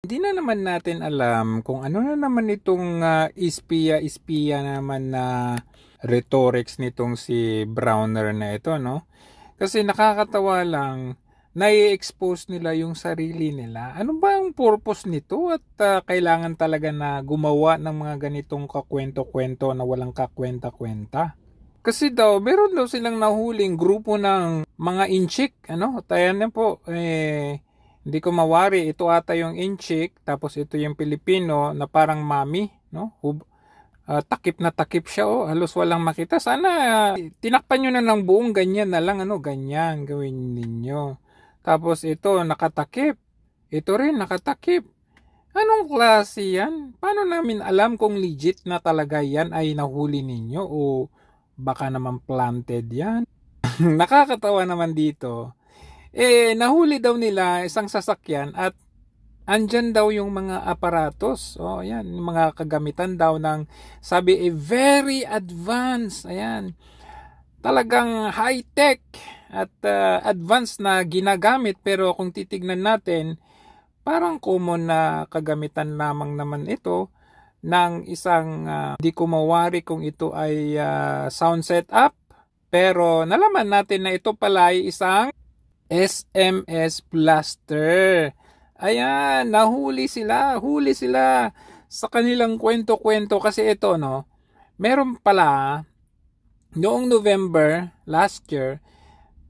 Hindi na naman natin alam kung ano na naman itong ispiya-ispiya naman na rhetorics nitong si Browner na ito, no? Kasi nakakatawa lang, nai-expose nila yung sarili nila. Ano ba ang purpose nito at kailangan talaga na gumawa ng mga ganitong kakwento-kwento na walang kakwenta-kwenta? Kasi daw, meron daw silang nahuling grupo ng mga inchik, ano? Tayo na po, hindi ko mawari, ito ata yung inchik, tapos ito yung Pilipino na parang mami, no? Takip na takip siya, halos walang makita. Sana tinakpan nyo na ng buong ganyan na lang, ano, ganyan gawin ninyo. Tapos ito nakatakip, ito rin nakatakip. Anong klase yan? Paano namin alam kung legit na talaga yan ay nahuli ninyo o baka naman planted yan? Nakakatawa naman dito. Nahuli daw nila isang sasakyan at andyan daw yung mga aparatos. Ayan, yung mga kagamitan daw ng, sabi, very advanced. Ayan, talagang high-tech at advanced na ginagamit. Pero kung titignan natin, parang common na kagamitan lamang naman ito ng isang, di ko mawari kung ito ay sound setup. Pero nalaman natin na ito pala ay isang SMS blaster. Ayan, huli sila sa kanilang kwento-kwento kasi ito, no, meron pala noong November last year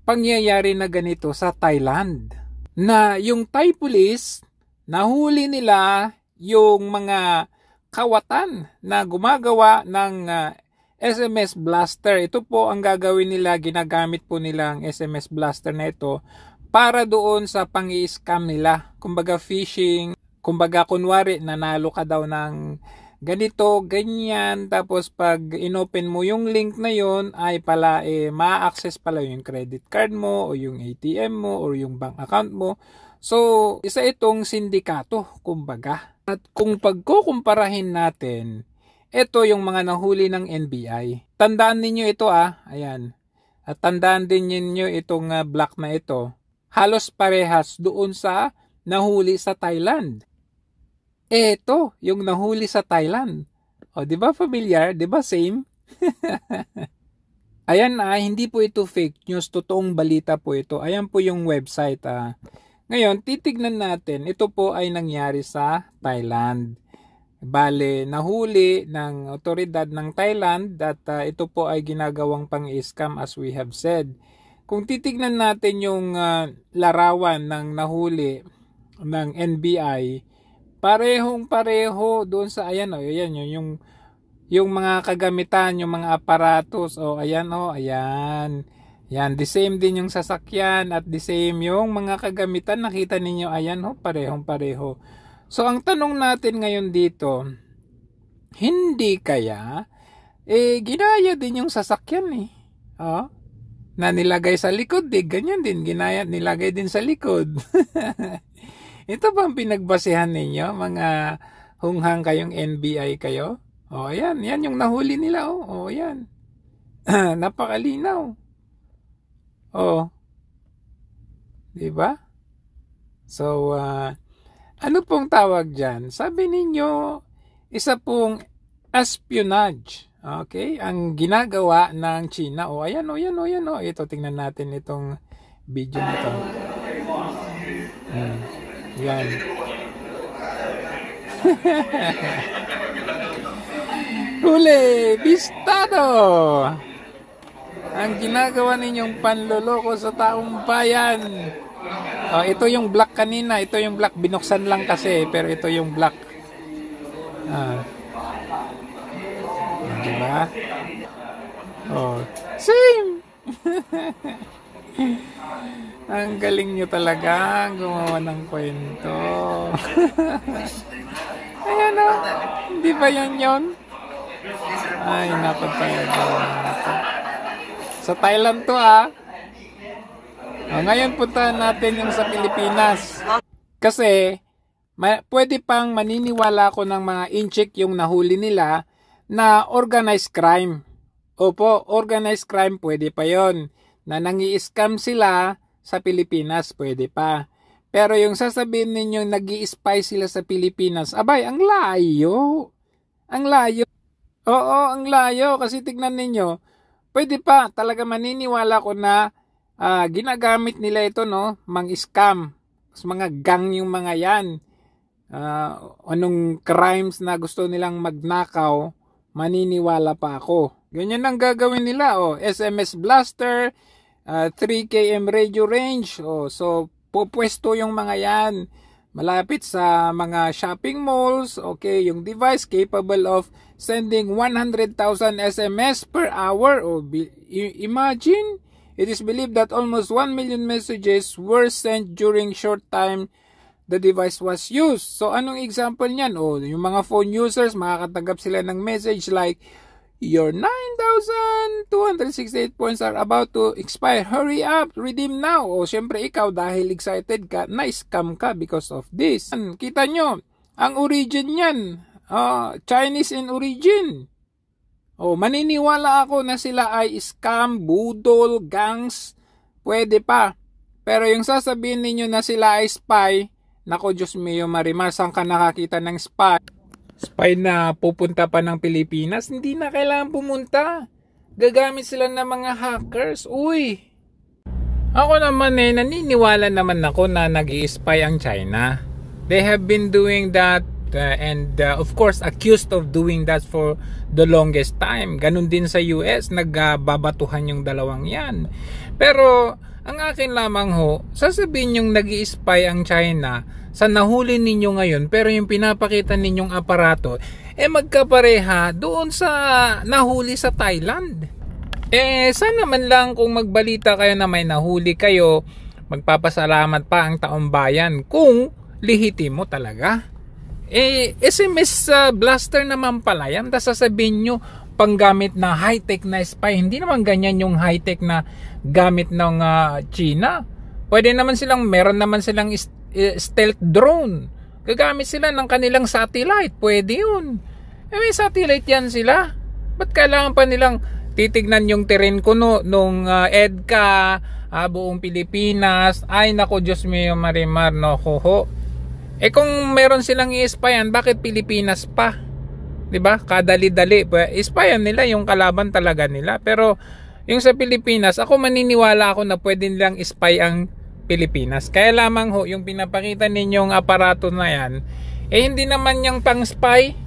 pangyayari na ganito sa Thailand na yung Thai police nahuli nila yung mga kawatan na gumagawa ng SMS blaster. Ito po ang gagawin nila, ginagamit po nila ang SMS blaster na ito para doon sa pang-i-scam nila. Kumbaga phishing, kumbaga kunwari nanalo ka daw ng ganito, ganyan, tapos pag inopen mo yung link na yon ay pala ma-access pala yung credit card mo o yung ATM mo o yung bank account mo. So, isa itong sindikato, kumbaga. At kung pagkukumparahin natin, ito yung mga nahuli ng NBI. Tandaan ninyo ito ayan. At tandaan din ninyo itong black na ito. Halos parehas doon sa nahuli sa Thailand. Ito yung nahuli sa Thailand. Di ba familiar? Di ba same? Ayan hindi po ito fake news. Totoong balita po ito. Ayan po yung website. Ngayon, titignan natin. Ito po ay nangyari sa Thailand. Bale, nahuli ng otoridad ng Thailand at ito po ay ginagawang pang-scam as we have said. Kung titignan natin yung larawan ng nahuli ng NBI, parehong-pareho doon sa ayan yung mga kagamitan, yung mga aparatos. Ayan. Yan, the same din yung sasakyan at the same yung mga kagamitan. Nakita ninyo, ayan parehong-pareho. So, ang tanong natin ngayon dito, hindi kaya, ginaya din yung sasakyan na nilagay sa likod, ganyan din, nilagay din sa likod. Ito ba ang pinagbasehan ninyo, mga hunghang kayong NBI kayo? Ayan yung nahuli nila, ayan. Napakalinaw. Diba? So, ano pong tawag dyan? Sabi ninyo, isa pong espionage. Okay? Ang ginagawa ng China. Ayan. Ito, tingnan natin itong video na ito. Yan. Huli! Bistado! Ang ginagawa ninyong panloloko sa taong bayan. Ito yung black kanina. Ito yung black. Binuksan lang kasi. Pero ito yung black. Diba? Same! Ang galing nyo talaga gumawa ng kwento. Ayan hindi ba yan? Ay, napagpalaga. Sa Thailand to ngayon punta natin yung sa Pilipinas. Kasi pwede pang maniniwala ko ng mga inchik yung nahuli nila na organized crime. Opo, organized crime pwede pa yon. Na nangi-scam sila sa Pilipinas, pwede pa. Pero yung sasabihin ninyo nag-i-spy sila sa Pilipinas, abay, ang layo. Ang layo. Oo, ang layo. Kasi tignan ninyo, pwede pa talaga maniniwala ko na ginagamit nila ito, no? Mang-scam. Mga gang yung mga yan. Anong crimes na gusto nilang magnakaw, maniniwala pa ako. Ganyan ang gagawin nila. SMS blaster, 3 km radio range. So, pupwesto yung mga yan malapit sa mga shopping malls. Okay, yung device capable of sending 100,000 SMS per hour. Imagine, it is believed that almost 1 million messages were sent during short time the device was used. So, anong example niyan? Yung mga phone users, makakatanggap sila ng message like, your 9,268 points are about to expire. Hurry up, redeem now. Syempre ikaw dahil excited ka, na-scam ka because of this. Kita nyo, ang origin niyan, Chinese in origin. Maniniwala ako na sila ay scam, budol, gangs, pwede pa. Pero yung sasabihin ninyo na sila ay spy, nako Diyos mio Marimar, saan ka nakakita ng spy? Spy na pupunta pa ng Pilipinas? Hindi na kailangan pumunta. Gagamit sila ng mga hackers. Uy! Ako naman naniniwala naman ako na nag-i-spy ang China. They have been doing that and of course accused of doing that for the longest time. Ganun din sa US, nagbabatuhan yung dalawang yan. Pero ang akin lamang sasabihin yung nag-i-spy ang China sa nahuli ninyo ngayon, pero yung pinapakita ninyong aparato, magkapareha doon sa nahuli sa Thailand. Sana man lang kung magbalita kayo na may nahuli kayo, magpapasalamat pa ang taong bayan kung lihitimo talaga. SMS blaster naman pala yan, tapos sasabihin nyo, panggamit na high-tech na spy. Hindi naman ganyan yung high-tech na gamit ng China. Pwede naman meron naman silang stealth drone. Gagamit sila ng kanilang satellite. Pwede yun. May satellite yan sila. Ba't kailangan pa nilang titignan yung terrain ko nung EDCA, buong Pilipinas? Ay nako Diyos mio Marimar, no ho. Kung meron silang i-spyan, bakit Pilipinas pa? 'Di ba? Kadali-dali. I-spyan nila yung kalaban talaga nila. Pero yung sa Pilipinas, ako maniniwala ako na pwede nilang spy ang Pilipinas. Kaya lamang yung pinapakita ninyong aparato na yan, hindi naman yung pang spy.